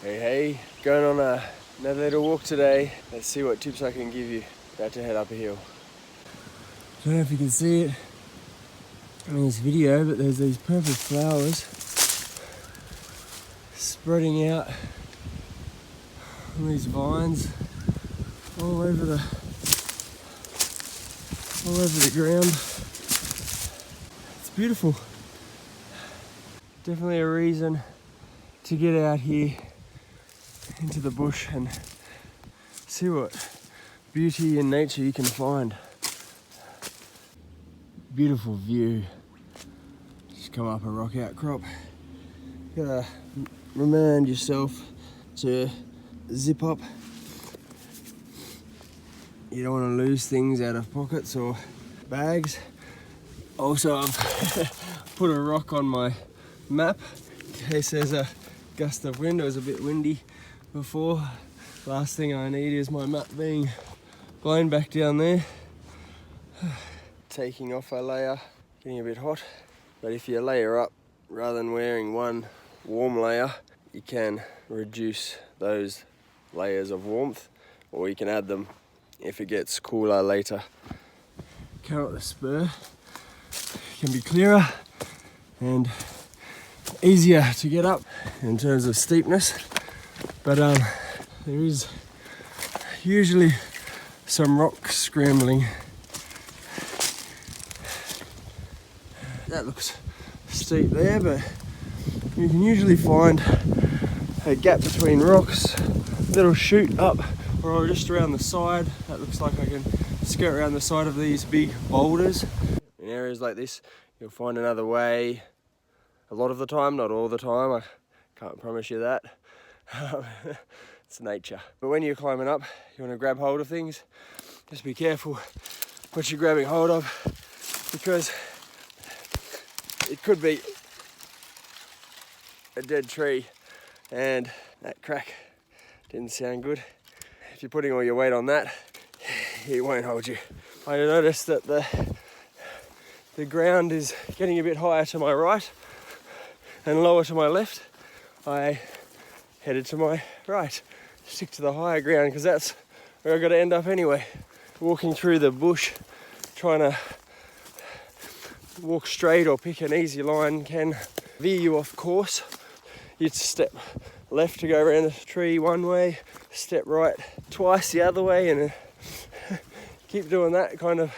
Hey, going on another little walk today. Let's see what tips I can give you. About to head up a hill. I don't know if you can see it in this video, but there's these purple flowers spreading out on these vines all over the ground. It's beautiful. Definitely a reason to get out here into the bush and see what beauty in nature you can find. Beautiful view. Just come up a rock outcrop. You gotta remind yourself to zip up. You don't want to lose things out of pockets or bags. Also, I've put a rock on my map in case there's a gust of wind. It was a bit windy before. Last thing I need is my map being blown back down there. Taking off a layer, getting a bit hot. But if you layer up, rather than wearing one warm layer, you can reduce those layers of warmth, or you can add them if it gets cooler later. Come up the spur, can be clearer and easier to get up in terms of steepness, but there is usually some rock scrambling. That looks steep there, but you can usually find a gap between rocks, little chute up or just around the side. That looks like I can skirt around the side of these big boulders. In areas like this, you'll find another way. A lot of the time, not all the time, I can't promise you that. It's nature. But when you're climbing up, you want to grab hold of things. Just be careful what you're grabbing hold of, because it could be a dead tree, and that crack didn't sound good. If you're putting all your weight on that, it won't hold you. I noticed that the ground is getting a bit higher to my right and lower to my left. I headed to my right. Stick to the higher ground because that's where I got to end up anyway. Walking through the bush, trying to walk straight or pick an easy line can veer you off course. You'd step left to go around the tree one way, step right twice the other way, and keep doing that kind of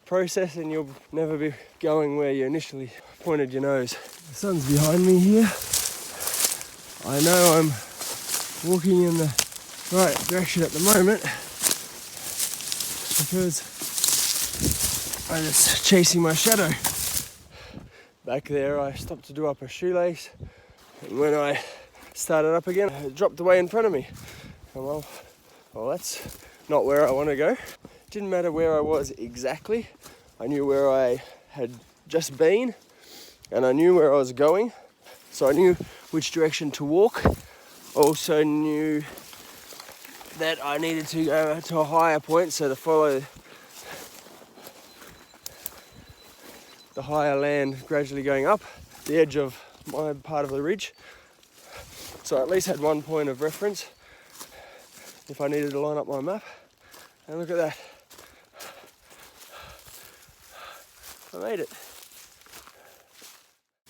process and you'll never be going where you initially pointed your nose. The sun's behind me here. I know I'm walking in the right direction at the moment because I'm just chasing my shadow. Back there I stopped to do up a shoelace, and when I started up again it dropped away in front of me. And well, that's not where I want to go. Didn't matter where I was exactly. I knew where I had just been and I knew where I was going, so I knew which direction to walk. Also knew that I needed to go to a higher point, so to follow the higher land gradually going up the edge of my part of the ridge. So I at least had one point of reference if I needed to line up my map. And look at that. I made it.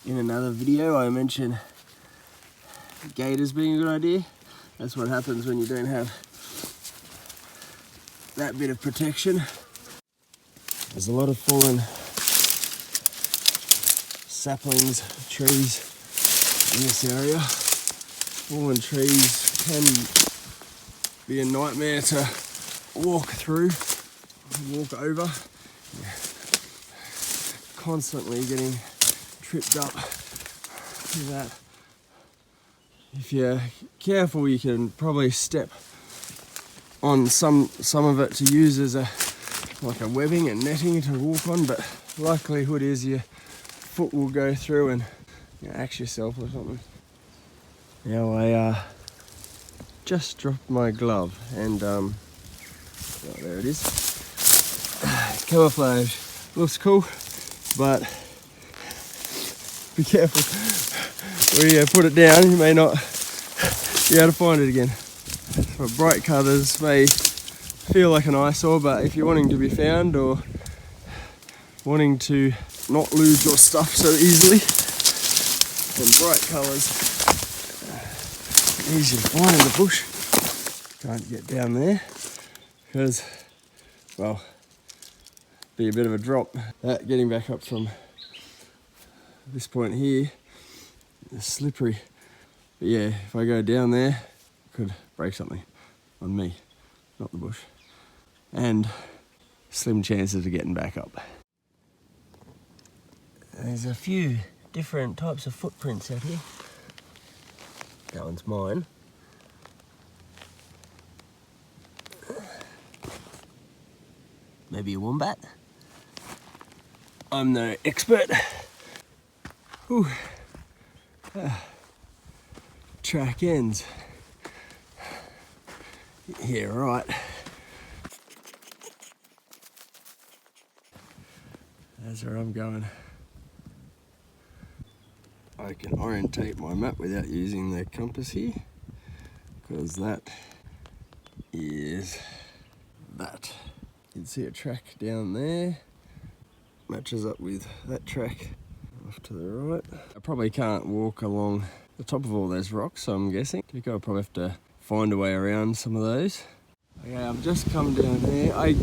In another video I mentioned gators being a good idea. That's what happens when you don't have that bit of protection. There's a lot of fallen saplings, trees in this area. Fallen trees can be a nightmare to walk through, walk over. Constantly getting tripped up through that. If you're careful, you can probably step on some of it to use as like a webbing and netting to walk on, but likelihood is your foot will go through and axe yourself or something. Now I just dropped my glove and oh, there it is. Camouflage looks cool, but be careful when you put it down. You may not be able to find it again. So bright colours may feel like an eyesore, but if you're wanting to be found or wanting to not lose your stuff so easily, then bright colours easy to find in the bush. Can't get down there because, well, be a bit of a drop. That getting back up from this point here is slippery. But yeah, if I go down there, I could break something on me, not the bush. And slim chances of getting back up. There's a few different types of footprints out here. That one's mine. Maybe a wombat. I'm no expert. Ooh. Track ends. Yeah, right. That's where I'm going. I can orientate my map without using the compass here, because that is that. You can see a track down there, matches up with that track off to the right. I probably can't walk along the top of all those rocks, so I'm guessing I'll probably have to find a way around some of those. Okay, I've just come down there. I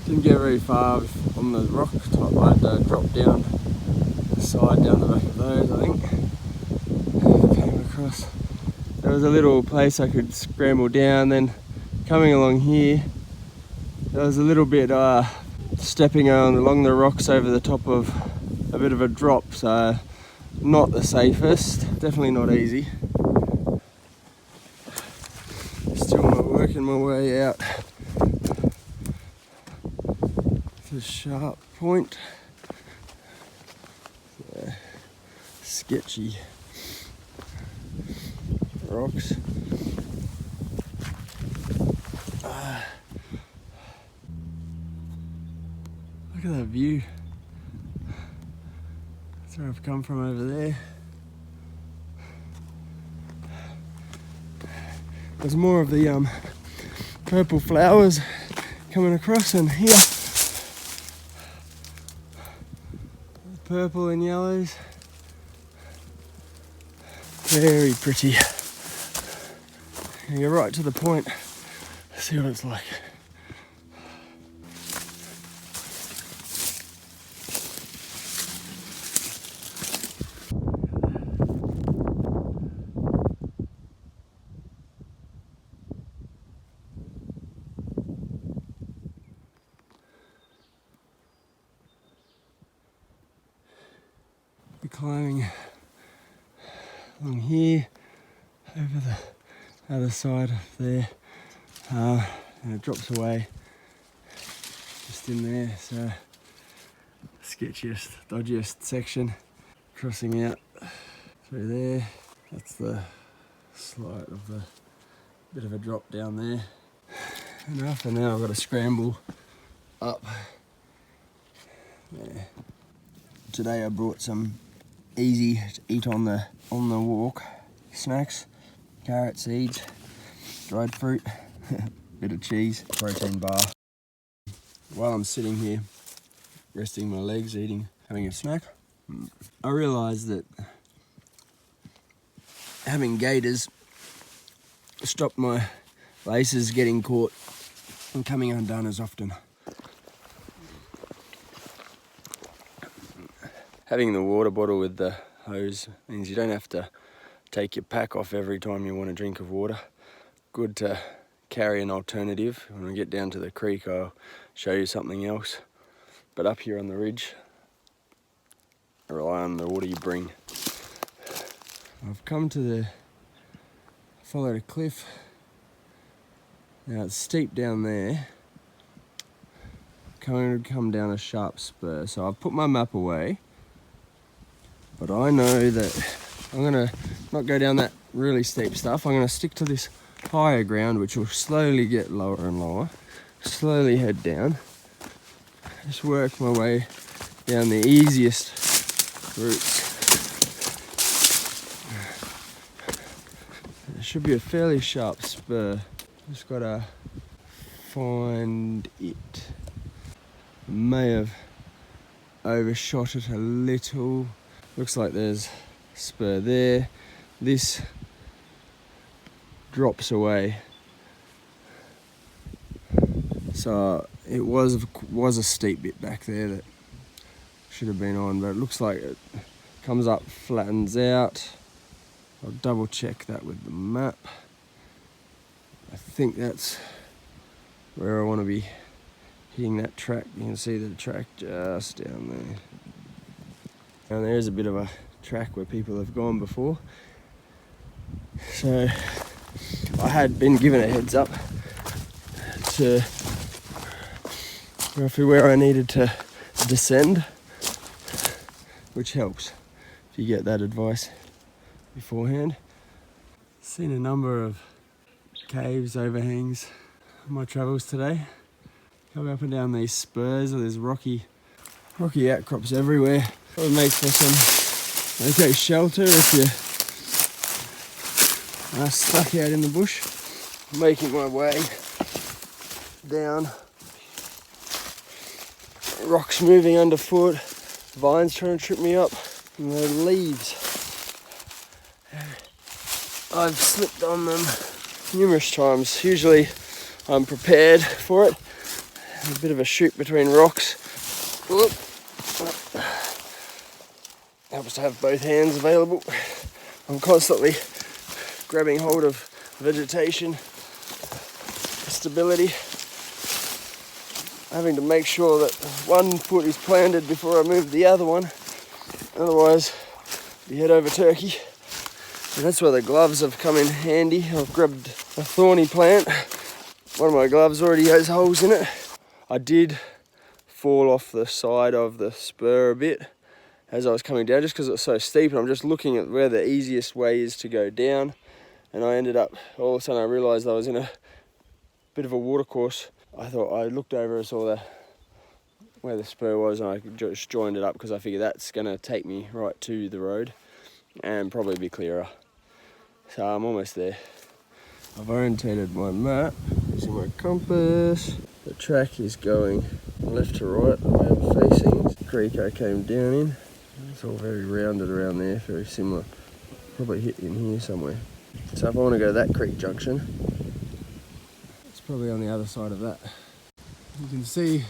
didn't get very far on the rock top. I had to drop down the side, down the back of those, I think. Came across. There was a little place I could scramble down, then coming along here, there was a little bit stepping along the rocks over the top of a bit of a drop, so not the safest, definitely not easy. Still working my way out to the sharp point. Sketchy rocks. Look at that view. That's where I've come from over there. There's more of the purple flowers coming across, and here purple and yellows. Very pretty. And you're right to the point. See what it's like. Be climbing along here, over the other side of there, and it drops away just in there, so sketchiest, dodgiest section, crossing out through there. That's the slight of the bit of a drop down there. Enough, and now I've got to scramble up there. Today I brought some easy to eat on the walk snacks, carrot seeds, dried fruit, bit of cheese, protein bar. While I'm sitting here resting my legs, having a snack, I realised that having gaiters stopped my laces getting caught and coming undone as often. Having the water bottle with the hose means you don't have to take your pack off every time you want a drink of water. Good to carry an alternative. When we get down to the creek, I'll show you something else. But up here on the ridge, I rely on the water you bring. I've followed a cliff. Now it's steep down there. Come down a sharp spur. So I've put my map away. But I know that I'm gonna not go down that really steep stuff. I'm gonna stick to this higher ground, which will slowly get lower and lower. Slowly head down. Just work my way down the easiest routes. should be a fairly sharp spur. Just gotta find it. May have overshot it a little. Looks like there's a spur there. This drops away. So it was a steep bit back there that should have been on, but it looks like it comes up, flattens out. I'll double check that with the map. I think that's where I want to be hitting that track. You can see the track just down there. And there's a bit of a track where people have gone before. So I had been given a heads up to roughly where I needed to descend, which helps if you get that advice beforehand. Seen a number of caves, overhangs on my travels today. Going up and down these spurs, there's rocky outcrops everywhere. Probably makes for some okay shelter if you are stuck out in the bush. Making my way down, rocks moving underfoot, vines trying to trip me up, and the leaves. I've slipped on them numerous times. Usually I'm prepared for it. A bit of a chute between rocks. Whoop. Helps to have both hands available. I'm constantly grabbing hold of vegetation, stability, having to make sure that one foot is planted before I move the other one, otherwise you head over turkey. And that's where the gloves have come in handy. I've grabbed a thorny plant. One of my gloves already has holes in it. I did fall off the side of the spur a bit as I was coming down, just because it was so steep, and I'm just looking at where the easiest way is to go down, and I ended up, all of a sudden I realised I was in a bit of a watercourse. I looked over and saw where the spur was, and I just joined it up because I figured that's going to take me right to the road and probably be clearer. So I'm almost there. I've orientated my map using my compass. The track is going left to right, the way I'm facing. The creek I came down in. It's all very rounded around there, very similar. Probably hit in here somewhere. So if I want to go to that creek junction, it's probably on the other side of that. You can see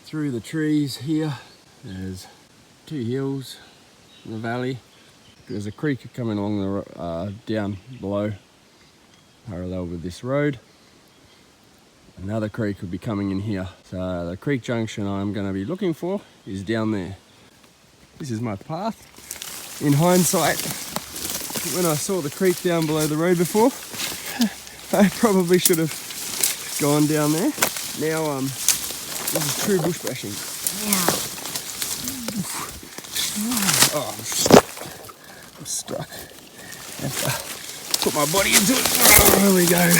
through the trees here, there's two hills in the valley. There's a creek coming along the down below, parallel with this road. Another creek will be coming in here. So the creek junction I'm going to be looking for is down there. This is my path. In hindsight, when I saw the creek down below the road before, I probably should have gone down there. Now this is true bush bashing. Oh, I'm stuck. I have to put my body into it. Oh, there we go.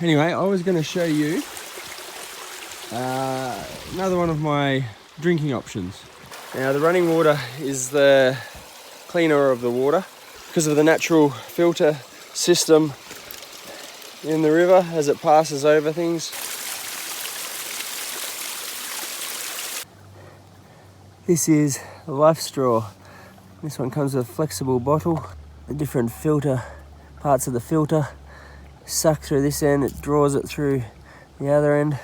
Anyway, I was going to show you another one of my drinking options. Now the running water is the cleaner of the water because of the natural filter system in the river as it passes over things. This is a life straw. This one comes with a flexible bottle. The different parts of the filter suck through this end, it draws it through the other end.